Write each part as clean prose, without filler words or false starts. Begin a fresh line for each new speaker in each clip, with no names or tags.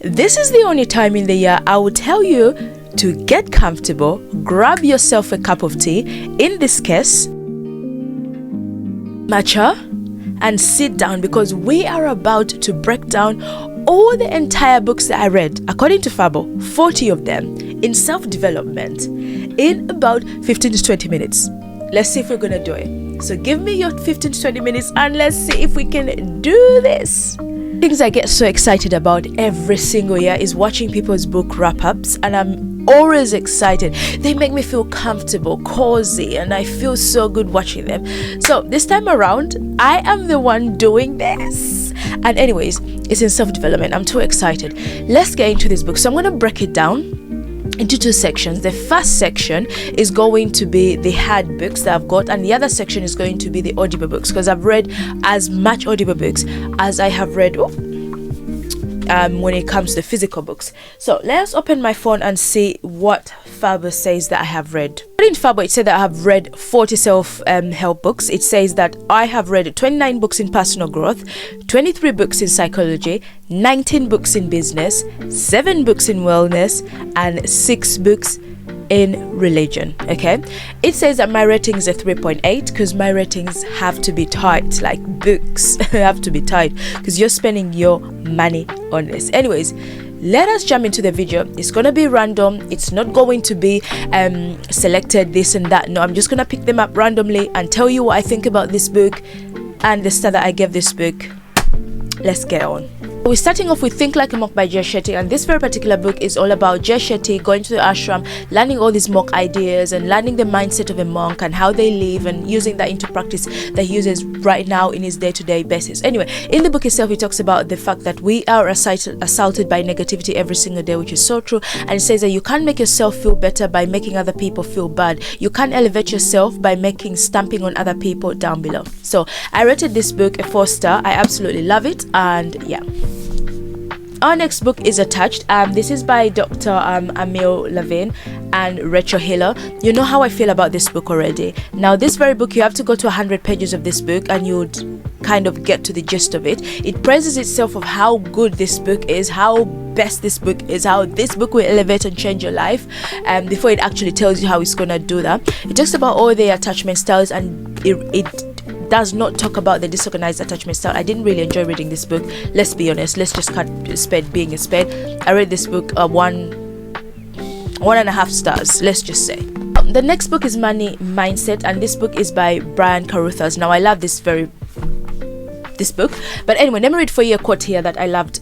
This is the only time in the year I will tell you to get comfortable, grab yourself a cup of tea, in this case, matcha, and sit down because we are about to break down all the entire books that I read, according to Fabo, 40 of them, in self-development, in about 15 to 20 minutes. Let's see if we're going to do it. So give me your 15 to 20 minutes and let's see if we can do this. Things I get so excited about every single year is watching people's book wrap-ups, and I'm always excited. They make me feel comfortable, cozy, and I feel so good watching them. So this time around, I am the one doing this. And anyways, it's in self-development. I'm too excited. Let's get into this book. So I'm going to break it down into two sections. The first section is going to be the hard books that I've got, and the other section is going to be the audible books, because I've read as much audible books as I have read when it comes to the physical books. So let's open my phone and see what Fabo says that I have read. In Fabo, it said that I have read 40 self-help books. It says that I have read 29 books in personal growth, 23 books in psychology, 19 books in business, 7 books in wellness, and 6 books in religion. Okay, it says that my rating is a 3.8 because my ratings have to be tight, like books have to be tight because you're spending your money on this. Anyways, let us jump into the video. It's gonna be random. It's not going to be selected this and that. No, I'm just gonna pick them up randomly and tell you what I think about this book and the star that I gave this book. Let's get on. We're starting off with Think Like a Monk by Jay Shetty, and this very particular book is all about Jay Shetty going to the ashram, learning all these monk ideas and learning the mindset of a monk and how they live and using that into practice that he uses right now in his day-to-day basis. Anyway, in the book itself, he talks about the fact that we are assaulted by negativity every single day, which is so true, and it says that you can't make yourself feel better by making other people feel bad. You can't elevate yourself by stamping on other people down below. So I rated this book a 4-star. I absolutely love it, and yeah. Our next book is Attached. This is by Dr. Emil Levine and Rachel Hiller. You know how I feel about this book already. Now, this very book, you have to go to 100 pages of this book and you'd kind of get to the gist of it. It praises itself of how good this book is, how best this book is, how this book will elevate and change your life, before it actually tells you how it's gonna do that. It talks about all the attachment styles, and it does not talk about the disorganized attachment style. I didn't really enjoy reading this book. Let's be honest. Let's just cut a spade being a spade. I read this book 1.5 stars. Let's just say. The next book is Money Mindset, and this book is by Brian Caruthers. Now I love this book, but anyway, let me read for you a quote here that I loved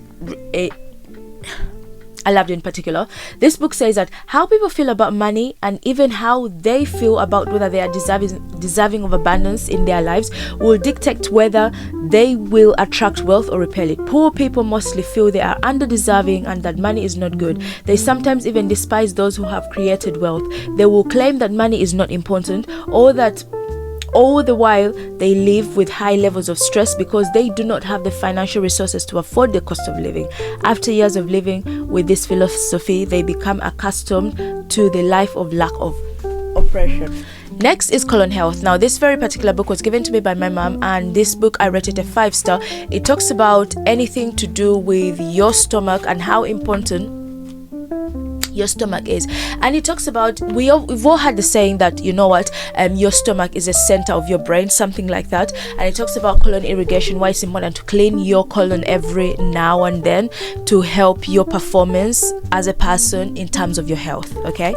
in particular. This book says that how people feel about money and even how they feel about whether they are deserving of abundance in their lives will dictate whether they will attract wealth or repel it. Poor people mostly feel they are under-deserving and that money is not good. They sometimes even despise those who have created wealth. They will claim that money is not important, or that all the while they live with high levels of stress because they do not have the financial resources to afford the cost of living. After years of living with this philosophy, they become accustomed to the life of lack of oppression. Next is Colon Health. Now, this very particular book was given to me by my mom, and this book I rated a 5-star. It talks about anything to do with your stomach and how important your stomach is, and it talks about we've all had the saying that, you know what, your stomach is a center of your brain, something like that. And it talks about colon irrigation, why it's important to clean your colon every now and then to help your performance as a person in terms of your health. Okay,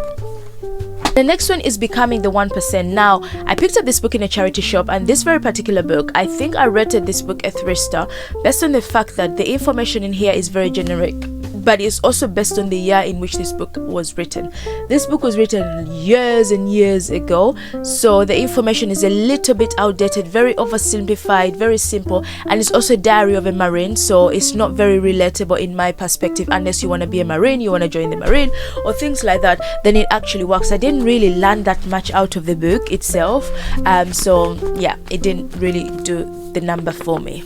the next one is Becoming the 1%. Now, I picked up this book in a charity shop, and this very particular book, I think I rated this book a 3-star based on the fact that the information in here is very generic, but it's also based on the year in which this book was written. This book was written years and years ago, so the information is a little bit outdated, very oversimplified, very simple, and it's also a diary of a Marine, so it's not very relatable in my perspective. Unless you want to be a Marine, you want to join the Marine or things like that, then it actually works. I didn't really learn that much out of the book itself, so yeah, it didn't really do the number for me.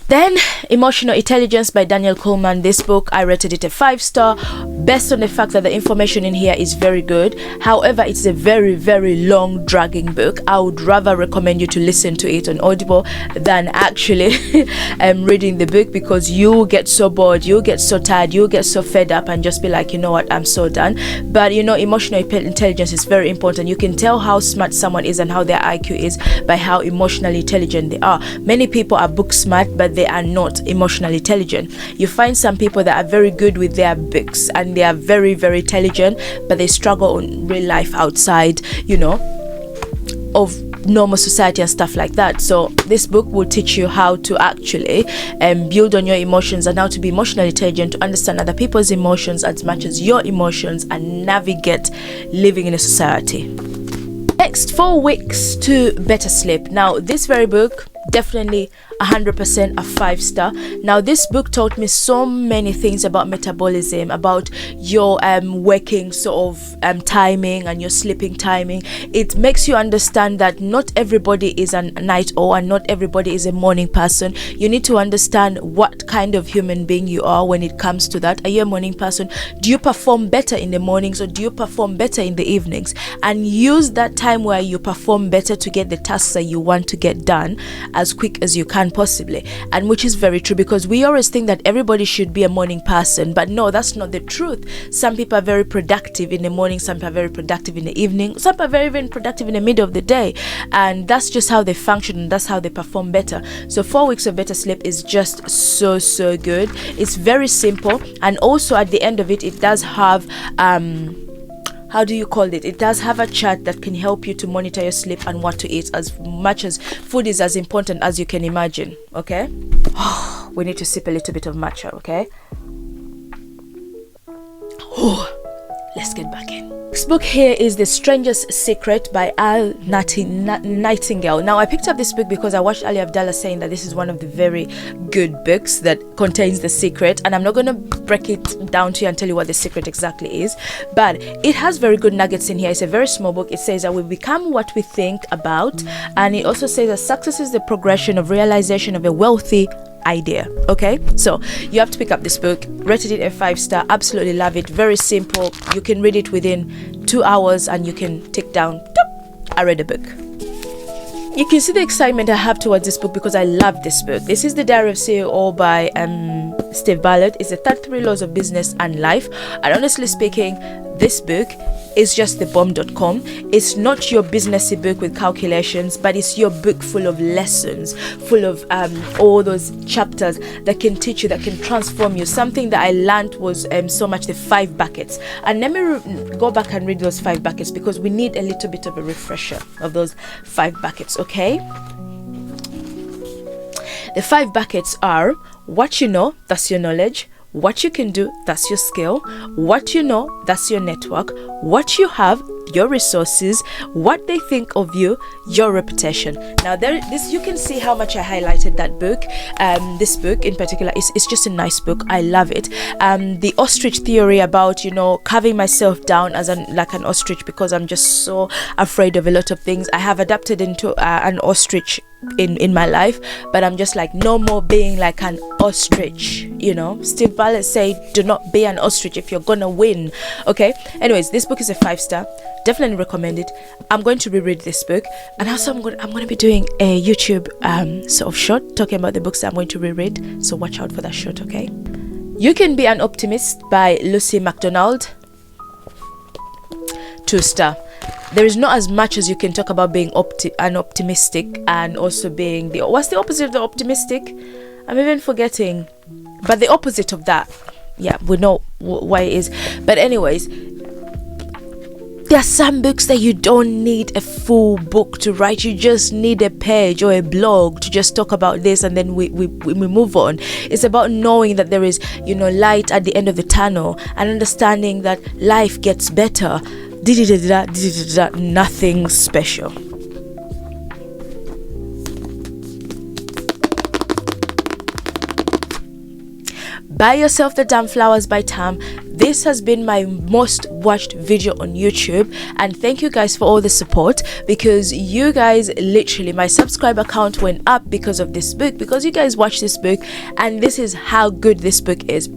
Then Emotional Intelligence by Daniel Goleman. This book, I rated it a 5-star based on the fact that the information in here is very good. However, it's a very, very long, dragging book. I would rather recommend you to listen to it on Audible than actually reading the book, because you get so bored, you get so tired, you get so fed up and just be like, you know what, I'm so done. But emotional intelligence is very important. You can tell how smart someone is and how their IQ is by how emotionally intelligent they are. Many people are book smart, but they are not emotionally intelligent. You find some people that are very good with their books and they are very, very intelligent, but they struggle in real life outside, of normal society and stuff like that. So this book will teach you how to actually build on your emotions and how to be emotionally intelligent, to understand other people's emotions as much as your emotions, and navigate living in a society. Next, 4 weeks to better sleep. Now, this very book, definitely 100% a 5-star. Now, this book taught me so many things about metabolism, about your waking sort of timing and your sleeping timing. It makes you understand that not everybody is a night owl and not everybody is a morning person. You need to understand what kind of human being you are when it comes to that. Are you a morning person? Do you perform better in the mornings or do you perform better in the evenings? And use that time where you perform better to get the tasks that you want to get done as quick as you can possibly. And which is very true, because we always think that everybody should be a morning person, but no, that's not the truth. Some people are very productive in the morning, some people are very productive in the evening, some people are very, very productive in the middle of the day, and that's just how they function and that's how they perform better. So 4 weeks of better sleep is just so good. It's very simple, and also at the end of it does have it does have a chart that can help you to monitor your sleep and what to eat, as much as food is as important as you can imagine. Okay, we need to sip a little bit of matcha. Okay, let's get back in. Next book here is The Stranger's Secret by Nightingale. Now, I picked up this book because I watched Ali Abdallah saying that this is one of the very good books that contains the secret, and I'm not going to break it down to you and tell you what the secret exactly is, but it has very good nuggets in here. It's a very small book. It says that we become what we think about, and it also says that success is the progression of realization of a wealthy idea. Okay, so you have to pick up this book. Rated it a 5-star. Absolutely love it. Very simple. You can read it within 2 hours and you can tick down, I read a book. You can see the excitement I have towards this book because I love this book. This is The Diary of CEO by Steve Ballard. It's the 33 Laws of Business and Life, and honestly speaking, this book is just the bomb.com. It's not your businessy book with calculations, but it's your book full of lessons, full of all those chapters that can teach you, that can transform you. Something that I learned was so much the 5 buckets. And let me go back and read those 5 buckets because we need a little bit of a refresher of those 5 buckets, okay? The 5 buckets are: what you know, that's your knowledge; what you can do, that's your skill; what you know, that's your network; what you have, your resources; what they think of you, your reputation. Now, this you can see how much I highlighted that book. This book in particular is just a nice book. I love it. The ostrich theory about carving myself down as like an ostrich because I'm just so afraid of a lot of things. I have adapted into an ostrich in my life, but I'm just like, no more being like an ostrich. Steve Ballard say, do not be an ostrich if you're gonna win. Okay, anyways, this book is a 5-star. Definitely recommend it. I'm going to reread this book, and also I'm going to be doing a YouTube sort of short talking about the books that I'm going to reread, so watch out for that short. Okay, You Can Be an Optimist by Lucy McDonald, 2-star. There is not as much as you can talk about being optimistic and also being what's the opposite of the optimistic? I'm even forgetting, but the opposite of that, yeah, we know what it is. But anyways, there are some books that you don't need a full book to write. You just need a page or a blog to just talk about this, and then we move on. It's about knowing that there is light at the end of the tunnel and understanding that life gets better. Nothing special. Buy Yourself the Damn Flowers by Tam. This has been my most watched video on YouTube, and thank you guys for all the support, because you guys, literally my subscriber count went up because of this book, because you guys watched this book, and this is how good this book is.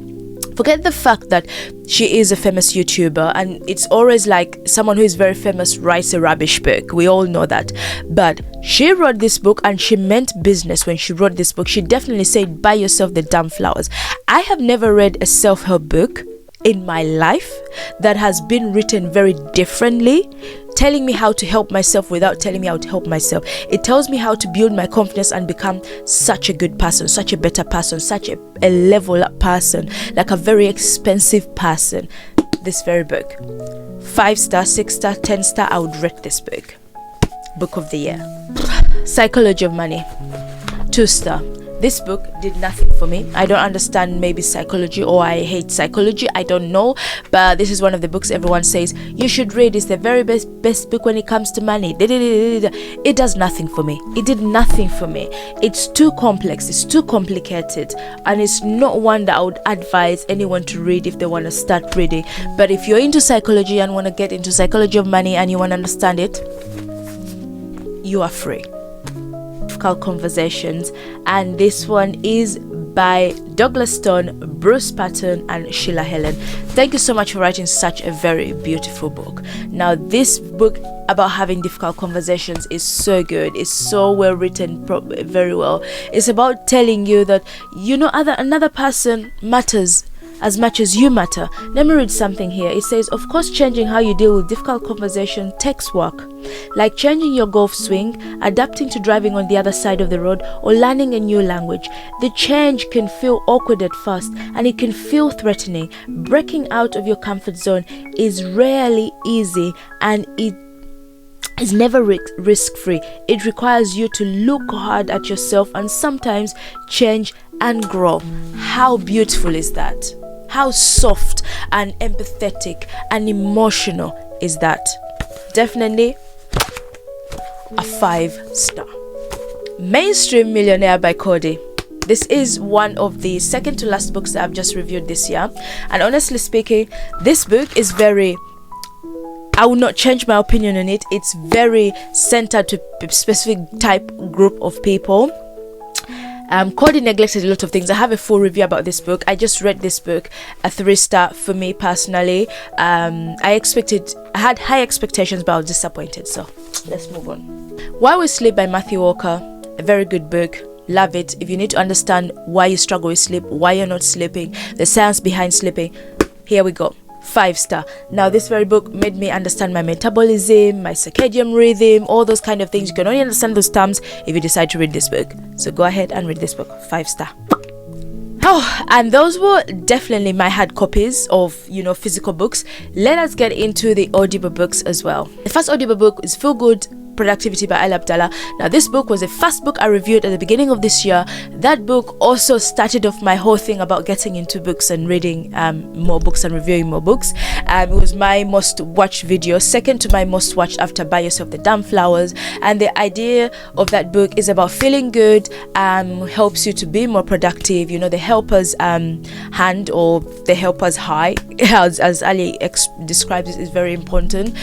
Forget the fact that she is a famous YouTuber, and it's always like someone who is very famous writes a rubbish book. We all know that. But she wrote this book and she meant business when she wrote this book. She definitely said, buy yourself the damn flowers. I have never read a self-help book in my life that has been written very differently, telling me how to help myself without telling me how to help myself. It tells me how to build my confidence and become such a good person, such a better person, such a level up person, like a very expensive person. This very book, 5-star, 6-star, 10-star, I would rate this book. Book of the year. Psychology of Money, 2-star. This book did nothing for me. I don't understand maybe psychology, or I hate psychology, I don't know, but this is one of the books everyone says you should read. It's the very best book when it comes to money. It does nothing for me. It did nothing for me. It's too complex, it's too complicated, and it's not one that I would advise anyone to read if they want to start reading. But if you're into psychology and want to get into psychology of money and you want to understand it, you are free. Difficult Conversations, and this one is by Douglas Stone, Bruce Patton, and Sheila Helen. Thank you so much for writing such a very beautiful book. Now, this book about having difficult conversations is so good. It's so well written, very well. It's about telling you that another person matters as much as you matter. Let me read something here. It says, of course, changing how you deal with difficult conversation takes work, like changing your golf swing, adapting to driving on the other side of the road, or learning a new language. The change can feel awkward at first, and it can feel threatening. Breaking out of your comfort zone is rarely easy, and it is never risk-free. It requires you to look hard at yourself and sometimes change and grow. How beautiful is that? How soft and empathetic and emotional is that? Definitely a 5-star. Mainstream Millionaire by Cody. This is one of the second to last books that I've just reviewed this year, and honestly speaking, this book is I will not change my opinion on it. It's very centered to a specific type group of people. Cody neglected a lot of things. I have a full review about this book. I just read this book, a 3-star for me personally. I had high expectations, but I was disappointed. So let's move on. Why We Sleep by Matthew Walker, a very good book. Love it. If you need to understand why you struggle with sleep, why you're not sleeping, the science behind sleeping, here we go. 5-star. Now, this very book made me understand my metabolism, my circadian rhythm, all those kind of things. You can only understand those terms if you decide to read this book. So go ahead and read this book. 5-star. Oh, and those were definitely my hard copies of, physical books. Let us get into the audible books as well. The first audible book is Feel Good Productivity by Ali Abdallah. Now, this book was the first book I reviewed at the beginning of this year. That book also started off my whole thing about getting into books and reading more books and reviewing more books. It was my most watched video, second to my most watched after Buy Yourself the Damn Flowers. And the idea of that book is about feeling good, helps you to be more productive. The helper's hand, or the helper's high, as Ali describes it, is very important.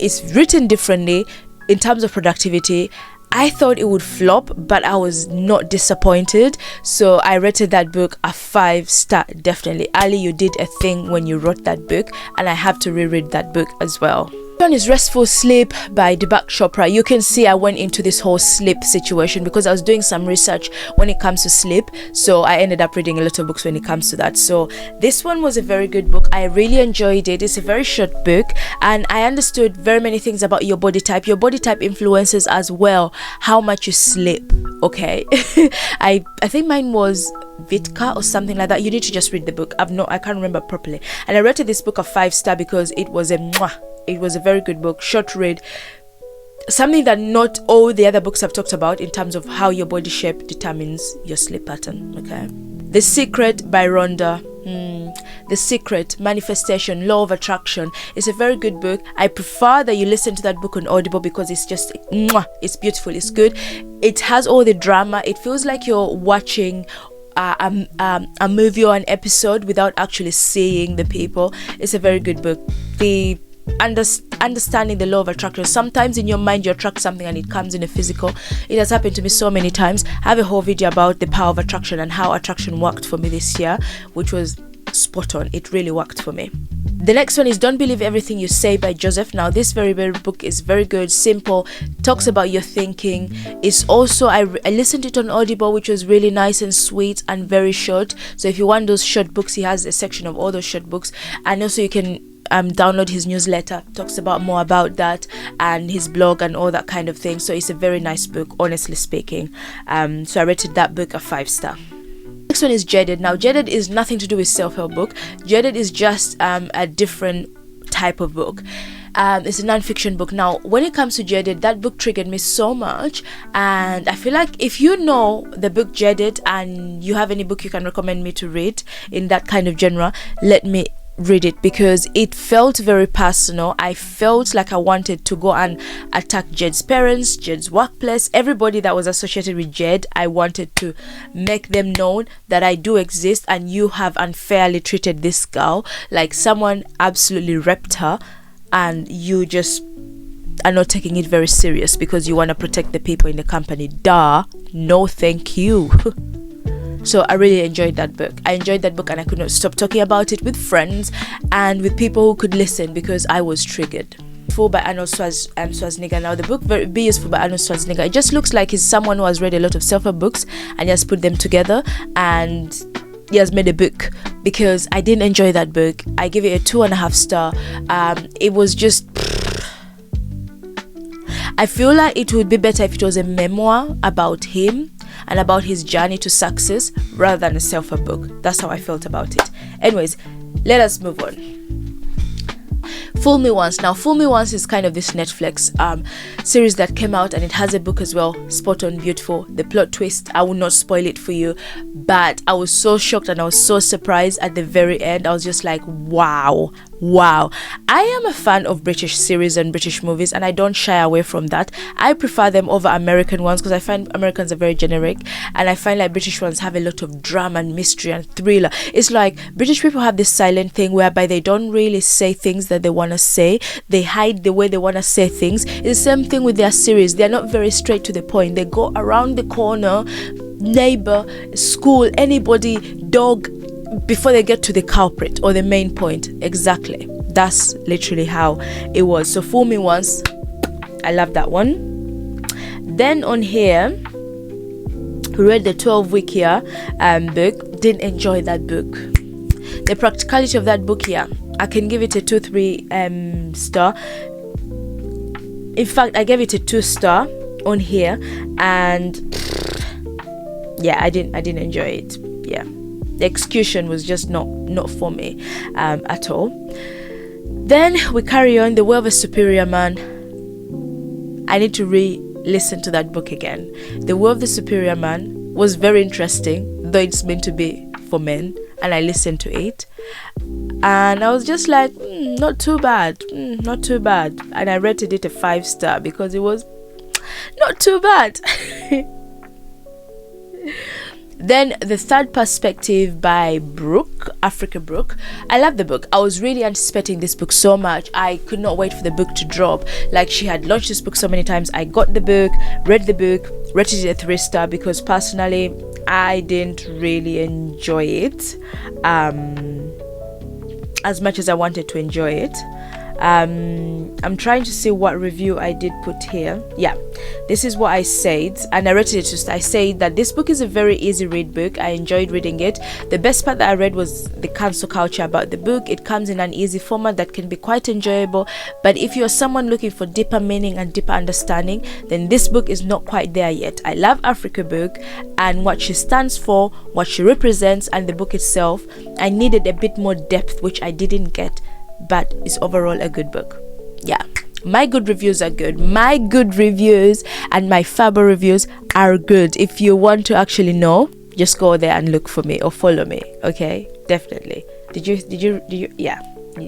It's written differently. In terms of productivity, I thought it would flop, but I was not disappointed. So I rated that book a 5-star, definitely. Ali, you did a thing when you wrote that book, and I have to reread that book as well. One is Restful Sleep by Deepak Chopra. You can see I went into this whole sleep situation because I was doing some research when it comes to sleep. So I ended up reading a lot of books when it comes to that. So this one was a very good book. I really enjoyed it. It's a very short book, and I understood very many things about your body type. Your body type influences as well how much you sleep. Okay. I think mine was Vitka or something like that. You need to just read the book. I can't remember properly. And I rated this book a 5-star because it was a very good book, short read, something that not all the other books I've talked about in terms of how your body shape determines your sleep pattern. Okay. The Secret by Rhonda. The Secret, Manifestation, Law of Attraction. It's a very good book. I prefer that you listen to that book on Audible because it's just, it's beautiful, it's good. It has all the drama. It feels like you're watching a movie or an episode without actually seeing the people. It's a very good book. The understanding the law of attraction. Sometimes in your mind you attract something and it comes in a physical. It has happened to me so many times. I have a whole video about the power of attraction and how attraction worked for me this year, which was spot on. It really worked for me. The next one is Don't Believe Everything You Say by Joseph. Now this very book is very good, simple, talks about your thinking. It's also, I listened to it on Audible, which was really nice and sweet and very short. So if you want those short books, he has a section of all those short books. And also you can download his newsletter, talks about more about that, and his blog and all that kind of thing. So it's a very nice book, honestly speaking. So I rated that book a 5-star. Next one is Jaded. Now Jaded is nothing to do with self-help book. Jaded is just a different type of book. It's a non-fiction book. Now when it comes to Jaded, that book triggered me so much, and I feel like if you know the book Jaded and you have any book you can recommend me to read in that kind of genre, let me read it, because it felt very personal. I felt like I wanted to go and attack Jed's parents, Jed's workplace, everybody that was associated with Jed. I wanted to make them known that I do exist and you have unfairly treated this girl, like someone absolutely raped her, and you just are not taking it very serious because you want to protect the people in the company. Duh, no thank you. So I really enjoyed that book. I enjoyed that book and I could not stop talking about it with friends and with people who could listen because I was triggered. Full by Arnold Schwarzenegger. Now the book Be Useful by Arnold Schwarzenegger. It just looks like he's someone who has read a lot of self-help books and he has put them together and he has made a book, because I didn't enjoy that book. I give it a 2.5 star. It was just, I feel like it would be better if it was a memoir about him and about his journey to success rather than a self-help book. That's how I felt about it. Anyways, let us move on. Fool Me Once. Now Fool Me Once is kind of this Netflix series that came out, and it has a book as well. Spot on, beautiful. The plot twist, I will not spoil it for you, but I was so shocked and I was so surprised at the very end. I was just like, wow. I am a fan of British series and British movies, and I don't shy away from that. I prefer them over American ones because I find Americans are very generic, and I find like British ones have a lot of drama and mystery and thriller. It's like British people have this silent thing whereby they don't really say things that they want to say. They hide the way they want to say things. It's the same thing with their series. They're not very straight to the point. They go around the corner, neighbor, school, anybody, dog, before they get to the culprit or the main point. Exactly, that's literally how it was. So Fool Me Once, I love that one. Then on here we read the 12-week year book. Didn't enjoy that book. The practicality of that book here, I can give it a 2-3 star. In fact, I gave it a 2 star on here, and yeah, I didn't enjoy it. Yeah, the execution was just not for me at all. Then we carry on. The Way of a Superior Man. I need to re-listen to that book again. The Way of the Superior Man was very interesting, though it's meant to be for men, and I listened to it and I was just like, not too bad, and I rated it a 5 star because it was not too bad. Then The Third Perspective by Africa Brooke. I love the book. I was really anticipating this book so much. I could not wait for the book to drop. Like, she had launched this book so many times. I got the book, read the book, rated it a 3 star because personally I didn't really enjoy it as much as I wanted to enjoy it. I'm trying to see what review I did put here. Yeah, this is what I said, and I rated it just. I said that this book is a very easy read book. I enjoyed reading it. The best part that I read was the cancel culture about the book. It comes in an easy format that can be quite enjoyable, but if you're someone looking for deeper meaning and deeper understanding, then this book is not quite there yet. I love Africa Book and what she stands for, what she represents, and the book itself. I needed a bit more depth, which I didn't get, but it's overall a good book. Yeah, my good reviews are good. My good reviews and my Fabo reviews are good. If you want to actually know, just go there and look for me or follow me. Okay, definitely. Did you yeah,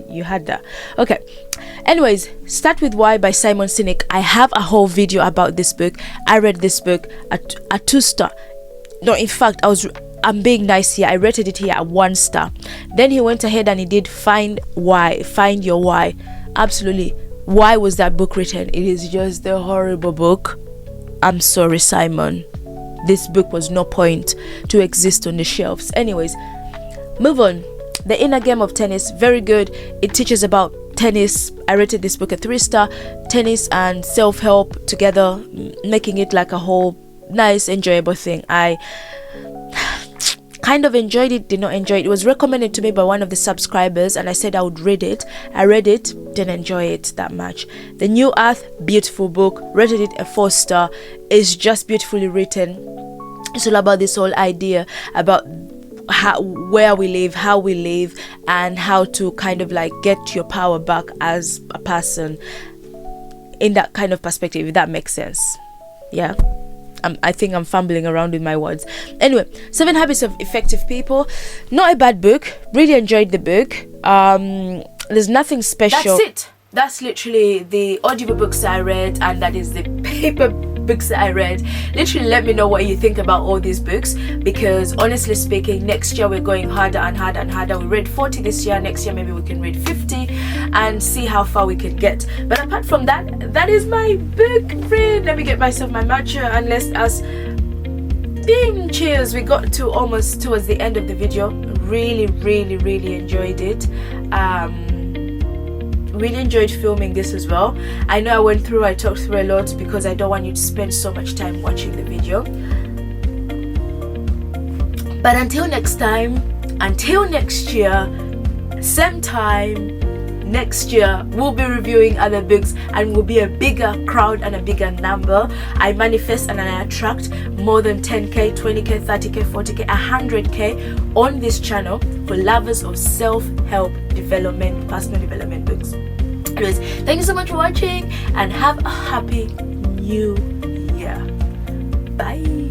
you had that. Okay, anyways, Start With Why by Simon Sinek. I have a whole video about this book. I read this book at 2 star. No, in fact, I'm being nice here, I rated it here at 1 star. Then he went ahead and he did Find Your Why. Absolutely, why was that book written? It is just a horrible book. I'm sorry, Simon, this book was no point to exist on the shelves. Anyways, move on. The Inner Game of Tennis, very good. It teaches about tennis. I rated this book a 3 star. Tennis and self-help together, making it like a whole nice, enjoyable thing. I kind of enjoyed it, did not enjoy it. It was recommended to me by one of the subscribers and I said I would read it. I read it, didn't enjoy it that much. The New Earth, beautiful book, rated it a 4 star. It's just beautifully written. It's all about this whole idea about where we live, how we live, and how to kind of like get your power back as a person in that kind of perspective, if that makes sense. Yeah, I think I'm fumbling around with my words. Anyway, 7 Habits of Effective People, not a bad book, really enjoyed the book. There's nothing special. That's it. That's literally the audiobooks I read, and that is the paper books that I read. Literally let me know what you think about all these books, because honestly speaking, next year we're going harder and harder and harder. We read 40 this year, next year maybe we can read 50 and see how far we can get. But apart from that, that is my book read. Let me get myself my matcha and let's us cheers. We got to almost towards the end of the video. Really enjoyed it. Really enjoyed filming this as well. I know I talked through a lot because I don't want you to spend so much time watching the video. But until next time, until next year, same time next year, we'll be reviewing other books and we'll be a bigger crowd and a bigger number. I manifest and I attract more than 10k, 20k, 30k, 40k, 100k on this channel for lovers of self-help development, personal development books. Anyways, thank you so much for watching and have a happy new year. Bye.